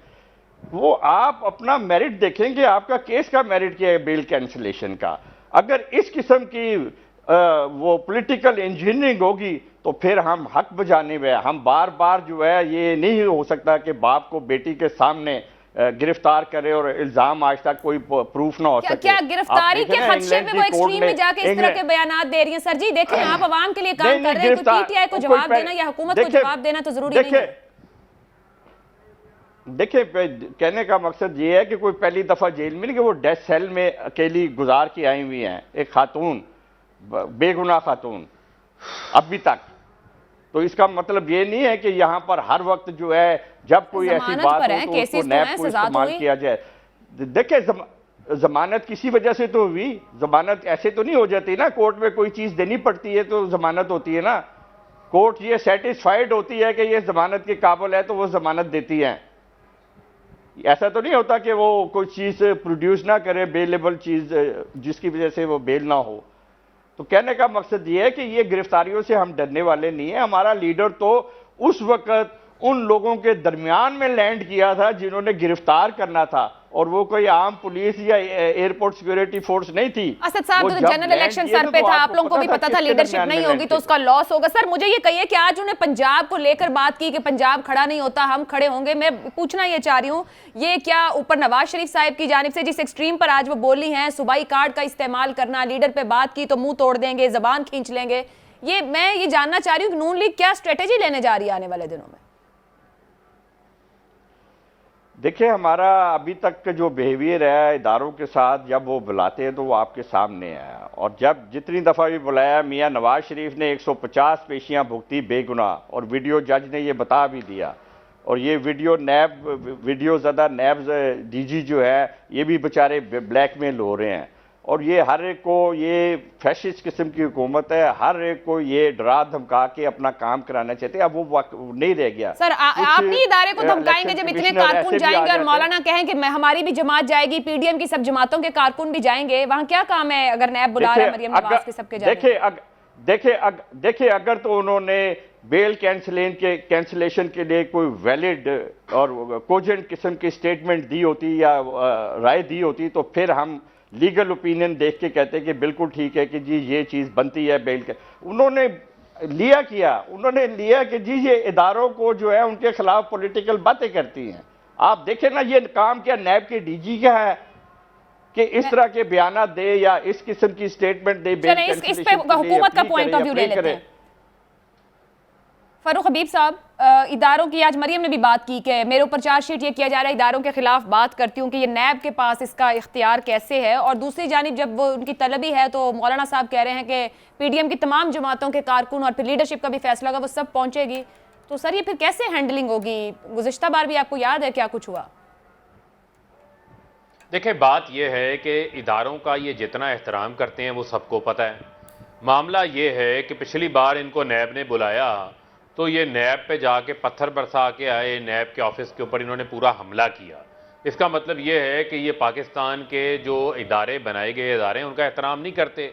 Speaker 3: वो आप अपना मेरिट देखेंगे, आपका केस का मेरिट क्या है बेल कैंसिलेशन का। अगर इस किस्म की वो पॉलिटिकल इंजीनियरिंग होगी तो फिर हम हक बजाने में, हम बार बार जो है, ये नहीं हो सकता कि बाप को बेटी के सामने गिरफ्तार करे और इल्जाम आज तक कोई प्रूफ ना हो सके।
Speaker 1: क्या गिरफ्तारी के खदशे पे वो एक्सट्रीम में जाके इस तरह के बयानात दे रही हैं? सर जी देखें, आप अवाम के लिए काम कर रहे हैं, तो पीटीआई को जवाब देना या हुकूमत को जवाब देना तो जरूरी नहीं है।
Speaker 3: देखिए, कहने का मकसद ये है कि कोई पहली दफा जेल में नहीं कि वो डेथ सेल में अकेली गुजार के आई हुई हैं, एक खातून, बेगुनाह खातून, अभी तक तो इसका मतलब ये नहीं है कि यहाँ पर हर वक्त जो है जब कोई ऐसी बात हो तो उसको नैब को इस्तेमाल किया जाए। देखिए जमानत किसी वजह से तो हुई, जमानत ऐसे तो नहीं हो जाती ना, कोर्ट में कोई चीज देनी पड़ती है तो जमानत होती है ना। कोर्ट ये सेटिस्फाइड होती है कि ये जमानत के काबिल है तो वो जमानत देती है। ऐसा तो नहीं होता कि वो कोई चीज प्रोड्यूस ना करे, बेलेबल चीज जिसकी वजह से वो बेल ना हो। तो कहने का मकसद ये है कि ये गिरफ्तारियों से हम डरने वाले नहीं है। हमारा लीडर तो उस वक्त उन लोगों के दरमियान में लैंड किया था जिन्होंने गिरफ्तार करना था, और वो कोई आम पुलिस या एयरपोर्ट सिक्योरिटी फोर्स नहीं थी।
Speaker 1: असद साहब तो जनरल इलेक्शन सर पे था, आप लोगों को भी पता था लीडरशिप नहीं होगी तो उसका लॉस होगा। सर मुझे ये कहिए कि आज उन्हें पंजाब को लेकर बात की कि पंजाब खड़ा नहीं होता हम खड़े होंगे। मैं पूछना ये चाह रही हूँ, ये क्या ऊपर नवाज शरीफ साहब की जानिब से जिस एक्सट्रीम पर आज वो बोली हैं, सूबाई कार्ड का इस्तेमाल करना, लीडर पे बात की तो मुंह तोड़ देंगे, जबान खींच लेंगे, ये मैं ये जानना चाह रही हूँ कि नून लीग क्या स्ट्रेटेजी लेने जा रही है आने वाले दिनों में?
Speaker 3: देखिए हमारा अभी तक का जो बिहेवियर है इदारों के साथ, जब वो बुलाते हैं तो वो आपके सामने है, और जब जितनी दफ़ा भी बुलाया मियाँ नवाज शरीफ ने 150 पेशियां भुगती बेगुनाह, और वीडियो जज ने ये बता भी दिया, और ये वीडियो वीडियो ज़्यादा नैब डीजी जो है ये भी बेचारे ब्लैकमेल हो रहे हैं, और ये हर एक को ये फैशिस्ट किस्म की हुकूमत है, हर एक को ये डरा धमका के अपना काम कराना चाहते हैं। अब वो नहीं रह गया।
Speaker 1: सर आप नहीं इदारे को धमकाएंगे जब इतने कारकुन जाएंगे और मौलाना कहें कि हमारी भी जमात जाएगी, पीडीएम की सब जमातों के कारकुन भी जाएंगे, वहां क्या काम है अगर नैब बुला रहा है मरियम नवाज के सबके जाएंगे?
Speaker 3: देखिए अगर तो उन्होंने बेल कैंसिलेशन के लिए कोई वैलिड और कोजेंट किस्म की स्टेटमेंट दी होती या राय दी होती तो फिर हम लीगल ओपिनियन देख के कहते हैं कि बिल्कुल ठीक है कि जी ये चीज़ बनती है बेल के। उन्होंने लिया कि जी ये इदारों को जो है उनके खिलाफ पॉलिटिकल बातें करती हैं। आप देखें ना ये काम क्या नैब के डीजी का है कि इस तरह के बयान दे या इस किस्म की स्टेटमेंट दे।
Speaker 1: इस पे हुकूमत का पॉइंट ऑफ व्यू ले लेते हैं। फारूक हबीब साहब, इदारों की आज मरियम ने भी बात की कि मेरे ऊपर चार्जशीट ये किया जा रहा है, इदारों के खिलाफ बात करती हूँ कि ये नैब के पास इसका इख्तियार कैसे है, और दूसरी जानिब जब वो उनकी तलबी है तो मौलाना साहब कह रहे हैं कि पीडीएम की तमाम जमातों के कारकुन और फिर लीडरशिप का भी फैसला होगा, वो सब पहुंचेगी। तो सर ये फिर कैसे हैंडलिंग होगी? गुज़िश्ता बार भी आपको याद है क्या कुछ हुआ?
Speaker 2: देखिए बात यह है कि इदारों का ये जितना एहतराम करते हैं वो सबको पता है। मामला ये है कि पिछली बार इनको नैब ने बुलाया तो ये नैब पे जाके पत्थर बरसा के आए, नैब के ऑफिस के ऊपर इन्होंने पूरा हमला किया। इसका मतलब ये है कि ये पाकिस्तान के जो इदारे बनाए गए इदारे उनका एहतराम नहीं करते।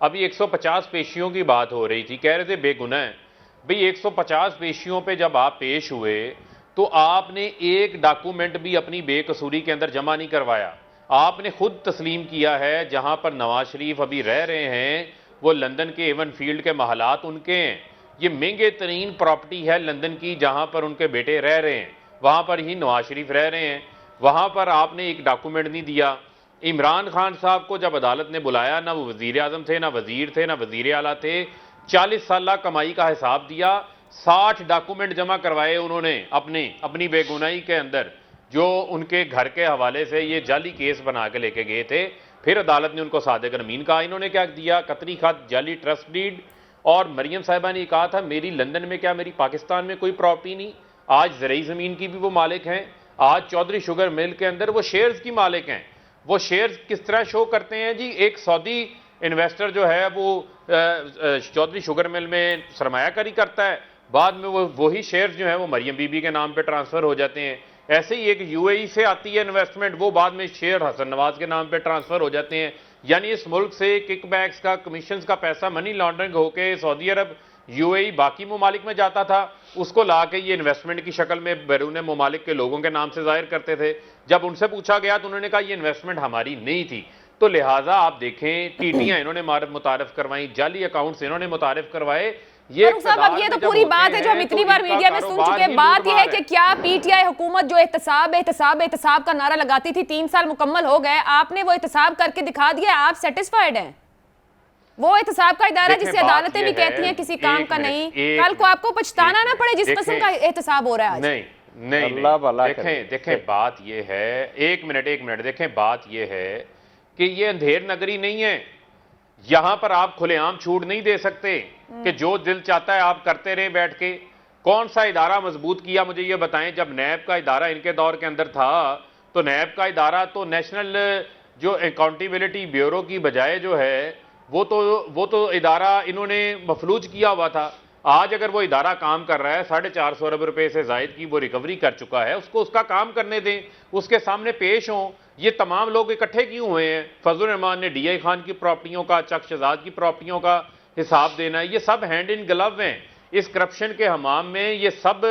Speaker 2: अभी 150 पेशियों की बात हो रही थी, कह रहे थे बेगुनाह है। भाई 150 पेशियों पे जब आप पेश हुए तो आपने एक डॉक्यूमेंट भी अपनी बेकसूरी के अंदर जमा नहीं करवाया। आपने खुद तस्लीम किया है जहां पर नवाज शरीफ अभी रह रहे हैं वो लंदन के एवन फील्ड के महलात उनके हैं। ये महंगे तरीन प्रॉपर्टी है लंदन की जहां पर उनके बेटे रह रहे हैं, वहां पर ही नवाज शरीफ रह रहे हैं। वहां पर आपने एक डॉक्यूमेंट नहीं दिया। इमरान खान साहब को जब अदालत ने बुलाया, ना वो वजीर आजम थे, ना वजीर थे, ना वजीर आला थे, 40 साल कमाई का हिसाब दिया, 60 डॉक्यूमेंट जमा करवाए उन्होंने अपनी बेगुनाही के अंदर, जो उनके घर के हवाले से ये जाली केस बना के लेके गए थे। फिर अदालत ने उनको सादिक अमीन कहा, इन्होंने क्या दिया? कतरी खत, जाली ट्रस्ट डीड। और मरियम साहिबा ने कहा था मेरी लंदन में क्या मेरी पाकिस्तान में कोई प्रॉपर्टी नहीं। आज ज़रई ज़मीन की भी वो मालिक हैं, आज चौधरी शुगर मिल के अंदर वो शेयर्स की मालिक हैं। वो शेयर्स किस तरह शो करते हैं जी? एक सऊदी इन्वेस्टर जो है वो चौधरी शुगर मिल में सरमायाकारी करता है, बाद में वो वही शेयर्स जो है वो मरियम बीबी के नाम पे ट्रांसफर हो जाते हैं। ऐसे ही एक यूएई से आती है इन्वेस्टमेंट, वो बाद में शेयर हसन नवाज के नाम पे ट्रांसफर हो जाते हैं। यानी इस मुल्क से किकबैक्स का, कमीशंस का पैसा मनी लॉन्ड्रिंग होकर सऊदी अरब, यूएई, बाकी ममालिक में जाता था, उसको ला के ये इन्वेस्टमेंट की शक्ल में बैरून ममालिक के लोगों के नाम से जाहिर करते थे। जब उनसे पूछा गया तो उन्होंने कहा ये इन्वेस्टमेंट हमारी नहीं थी। तो लिहाजा आप देखें टीटियां इन्होंने मुतारिफ करवाई, जाली अकाउंट्स इन्होंने मुतारिफ करवाए। ये
Speaker 1: साहब अब ये तो पूरी बात है जो हम इतनी बार मीडिया में सुन चुके हैं। बात यह है कि क्या पीटीआई हुकूमत जो एहतसाब का नारा लगाती थी, 3 साल मुकम्मल हो गए, आपने वो एहतसाब करके दिखा दिया, आप सेटिस्फाइड हैं? वो एहतसाब का इदारा जिसे अदालतें भी कहती हैं किसी काम का नहीं, कल को आपको पछताना ना पड़े जिस किस्म का एहतसाब हो रहा है आज।
Speaker 2: नहीं, देखें बात ये है, एक मिनट देखें, बात ये है कि ये अंधेर नगरी नहीं है। यहां पर आप खुलेआम छूट नहीं दे सकते कि जो दिल चाहता है आप करते रहे बैठ के। कौन सा इदारा मजबूत किया मुझे ये बताएं। जब नैब का इदारा इनके दौर के अंदर था तो नैब का इदारा तो नेशनल जो अकाउंटेबिलिटी ब्यूरो की बजाय जो है वो तो इदारा इन्होंने मफलूज किया हुआ था। आज अगर वो इदारा काम कर रहा है 450 अरब रुपए से जायद की वो रिकवरी कर चुका है, उसको उसका काम करने दें, उसके सामने पेश हों। ये तमाम लोग इकट्ठे क्यों हुए हैं? फजल रहमान ने डीआई खान की प्रॉपर्टियों का, चक शहजाद की प्रॉपर्टियों का हिसाब देना है। ये सब हैंड इन ग्लव हैं इस करप्शन के हमाम में। ये सब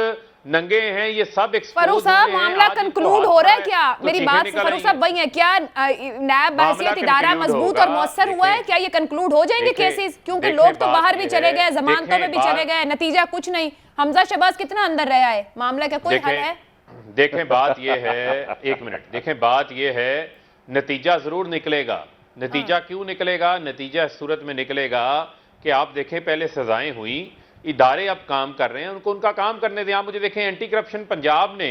Speaker 2: नंगे हैं, ये सब
Speaker 1: फारूक साहब मामला कंक्लूड हो रहा है क्या? मेरी बात फारूक साहब वही है, क्या नैब बहसियत इदारा मजबूत और मौसर हुआ है? क्या ये कंक्लूड हो जाएंगे केसेस? क्योंकि लोग तो बाहर भी चले गए, जमानतों में भी चले गए, नतीजा कुछ नहीं। हमजा शहबाज कितना अंदर रहा है, मामला का कोई हल है?
Speaker 2: देखें बात ये है, एक मिनट, देखें बात ये है, नतीजा जरूर निकलेगा। नतीजा क्यों निकलेगा? नतीजा इस सूरत में निकलेगा कि आप देखें पहले सजाएं हुई, इदारे अब काम कर रहे हैं, उनको उनका काम करने दें। आप मुझे देखें एंटी करप्शन पंजाब ने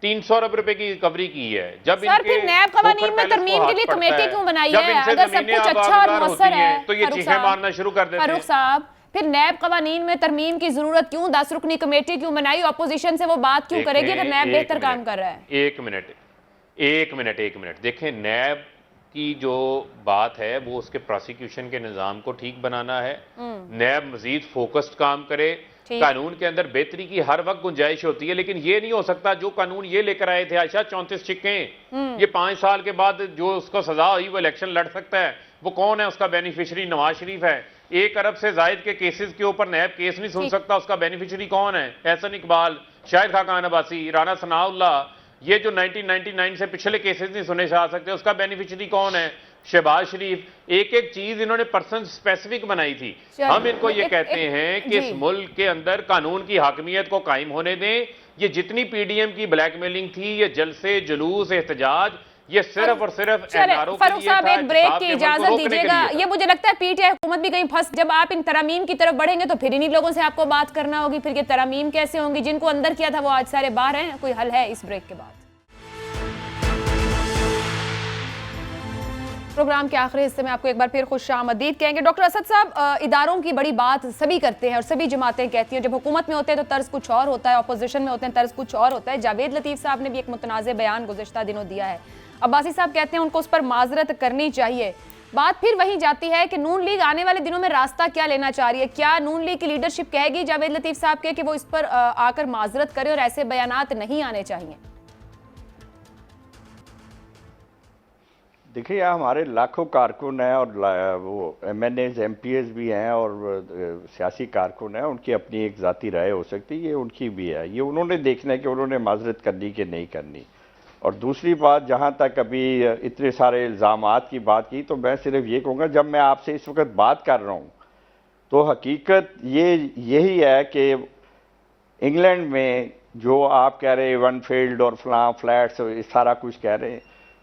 Speaker 2: 300 अरब रुपए की रिकवरी की है। जब
Speaker 1: सर फिर नैब कवानीन में तरमीम के लिए कमेटी क्यों बनाई है? अगर सब कुछ अच्छा और मौसर है
Speaker 2: तो ये चीखें मारना शुरू कर देते हैं।
Speaker 1: फारूक साहब फिर नैब कवानीन में तरमीम की जरूरत क्यों? 10 रुकनी कमेटी क्यों बनाई? ऑपोजिशन से वो बात क्यों करेगी अगर नैब बेहतर काम कर रहा है?
Speaker 2: एक मिनट देखें, नैब की जो बात है वो उसके प्रोसिक्यूशन के निजाम को ठीक बनाना है। नैब मजीद फोकस्ड काम करे, कानून के अंदर बेहतरी की हर वक्त गुंजाइश होती है, लेकिन ये नहीं हो सकता जो कानून ये लेकर आए थे आयशा 34 छिक्के, ये 5 साल के बाद जो उसको सजा हुई वो इलेक्शन लड़ सकता है। वो कौन है? उसका बेनिफिशियरी नवाज शरीफ है। 1 अरब से जायद के केसेस के ऊपर नैब केस नहीं सुन सकता, उसका बेनिफिशियरी कौन है? एहसन इकबाल, शाहिद खाकान अब्बासी, राना सनाउल्लाह। ये जो 1999 से पिछले केसेस नहीं सुने जा सकते, उसका बेनिफिशियरी कौन है? शहबाज शरीफ। एक एक चीज इन्होंने पर्सन स्पेसिफिक बनाई थी। हम इनको ये कहते हैं कि इस मुल्क के अंदर कानून की हाकमियत को कायम होने दें। ये जितनी पीडीएम की ब्लैकमेलिंग थी, ये जलसे जुलूस एहतजाज, ये सिर्फ और सिर्फ
Speaker 1: फारूक साहब एक ब्रेक की इजाजत दीजिएगा। ये मुझे लगता है पीटीआई हुकूमत भी कहीं फंस, जब आप इन तरामीम की तरफ बढ़ेंगे तो फिर इन्हीं लोगों से आपको बात करना होगी। फिर ये तरामीम कैसे होंगी? जिनको अंदर किया था वो आज सारे बाहर हैं। कोई हल है इस ब्रेक के बाद? प्रोग्राम के आखिरी हिस्से में आपको एक बार फिर खुशामदीद कहेंगे। डॉक्टर असद साहब, इदारों की बड़ी बात सभी करते हैं और सभी जमातें कहती हैं, जब हुकूमत में होते हैं तो तर्ज कुछ और होता है, अपोजिशन में होते हैं तर्ज कुछ और होता है। जावेद लतीफ़ साहब ने भी एक मुतनाज़ बयान गुज़िश्ता दिनों दिया है। अब्बासी साहब कहते हैं उनको उस पर माजरत करनी चाहिए। बात फिर वही जाती है कि नून लीग आने वाले दिनों में रास्ता क्या लेना चाह रही है? क्या नून लीग की लीडरशिप कहेगी जावेद लतीफ़ साहब के कि वो इस पर आकर माजरत करे और ऐसे बयानात नहीं आने चाहिए?
Speaker 3: देखिए यहाँ हमारे लाखों कारकुन हैं और वो MNAs MPs भी हैं और सियासी कारकुन हैं, उनकी अपनी एक ज़ाती राय हो सकती है, ये उनकी भी है। ये उन्होंने देखना है कि उन्होंने माजरत करनी कि नहीं करनी। और दूसरी बात, जहाँ तक अभी इतने सारे इल्ज़ामात की बात की, तो मैं सिर्फ ये कहूँगा, जब मैं आपसे इस वक्त बात कर रहा हूँ तो हकीकत यही है कि इंग्लैंड में जो आप कह रहे हैं वन फील्ड और फ्लैट्स सारा कुछ कह रहे हैं,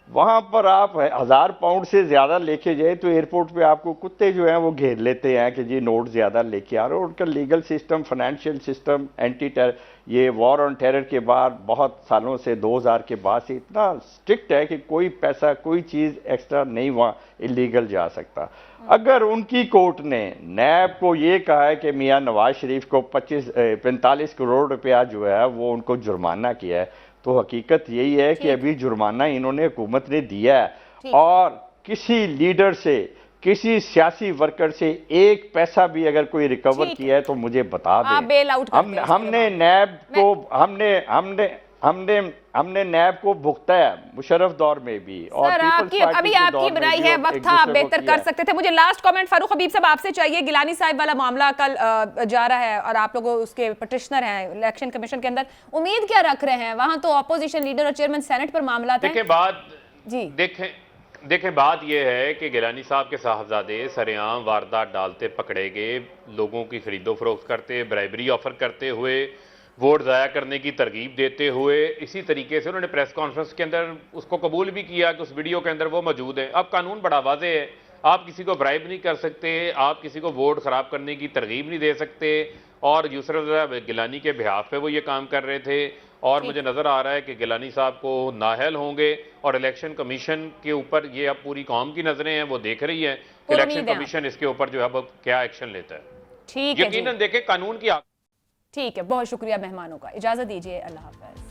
Speaker 3: वहाँ पर आप 1000 पाउंड से ज़्यादा लेके जाए तो एयरपोर्ट पे आपको कुत्ते जो हैं वो घेर लेते हैं कि जी नोट ज़्यादा लेके आ रहे हो। उनका legal system, financial system, anti terror, ये वॉर ऑन टेरर के बाद बहुत सालों से 2000 के बाद से इतना स्ट्रिक्ट है कि कोई पैसा, कोई चीज़ एक्स्ट्रा नहीं वहाँ इलीगल जा सकता। अगर उनकी कोर्ट ने नैब को ये कहा है कि मियाँ नवाज शरीफ को 45 करोड़ रुपया जो है वो उनको जुर्माना किया है, तो हकीकत यही है कि अभी जुर्माना इन्होंने हुकूमत ने दिया है और किसी लीडर से, किसी सियासी वर्कर से एक पैसा भी अगर कोई रिकवर किया है तो मुझे बता दें। हमने नैब को हमने नैब को भुगता है मुशर्रफ दौर में भी। और
Speaker 1: सर अभी आपकी बनाई है, वक्त था आप बेहतर कर सकते थे। मुझे लास्ट कमेंट फारूक हबीब साहब आपसे चाहिए। गिलानी साहब वाला मामला कल जा रहा है और आप लोग उसके पटिशनर हैं इलेक्शन कमीशन के अंदर, उम्मीद क्या रख रहे हैं? वहां तो अपोजिशन लीडर और चेयरमैन सेनेट पर मामला
Speaker 2: देखें बात यह है कि गिलानी साहब के साहबजादे सरेआम वारदात डालते पकड़े गए, लोगों की खरीदो फरोख्त करते, ब्राइबरी ऑफर करते हुए, वोट ज़ाया करने की तरगीब देते हुए, इसी तरीके से उन्होंने प्रेस कॉन्फ्रेंस के अंदर उसको कबूल भी किया कि उस वीडियो के अंदर वो मौजूद है। अब कानून बड़ा वाज़ेह है, आप किसी को ब्राइब नहीं कर सकते, आप किसी को वोट ख़राब करने की तरगीब नहीं दे सकते। और यूसुफ गिलानी के बिहाफ पे वो ये काम कर रहे थे और मुझे नजर आ रहा है कि गिलानी साहब को नाअहल होंगे और इलेक्शन कमीशन के ऊपर ये अब पूरी कौम की नजरें हैं, वो देख रही है कि इलेक्शन कमीशन इसके ऊपर जो है अब क्या एक्शन लेता है।
Speaker 1: ठीक है,
Speaker 2: यकीनन देखें कानून की
Speaker 1: ठीक है, बहुत शुक्रिया मेहमानों का, इजाजत दीजिए, अल्लाह हाफ़िज़।